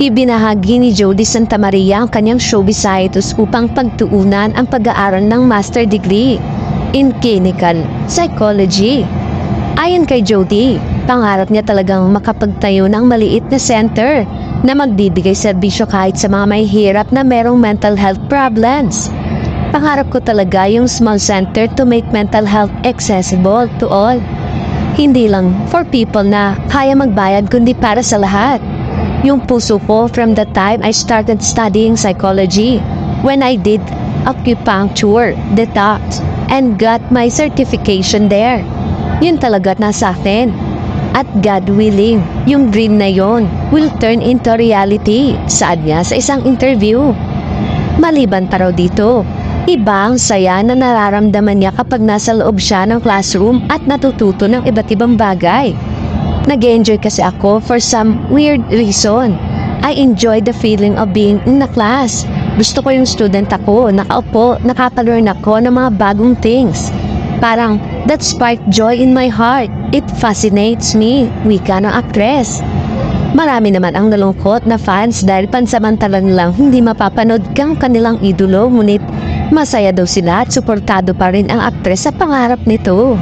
Ibinahagi ni Jody Santa Maria ang kanyang showbiz hiatus upang pagtuunan ang pag-aaral ng master degree in clinical psychology. Ayon kay Jody, pangarap niya talagang makapagtayo ng maliit na center na magbibigay serbisyo kahit sa mga may hirap na merong mental health problems. Pangarap ko talaga yung small center to make mental health accessible to all. Hindi lang for people na kaya magbayad kundi para sa lahat. Yung puso ko from the time I started studying psychology, when I did acupuncture, detox, and got my certification there. Yun talaga nasa akin. At God willing, yung dream na yon will turn into reality, saad niya sa isang interview. Maliban pa raw dito, iba ang saya na nararamdaman niya kapag nasa loob siya ng classroom at natututo ng iba't ibang bagay. Nag-enjoy kasi ako for some weird reason. I enjoy the feeling of being in the class. Gusto ko yung student ako, nakaupo, nakapalearn ako ng mga bagong things. Parang that sparked joy in my heart. It fascinates me, wika ng actress. Marami naman ang nalungkot na fans dahil pansamantala nilang hindi mapapanood kang kanilang idolo, ngunit masaya daw sila at suportado pa rin ang aktres sa pangarap nito.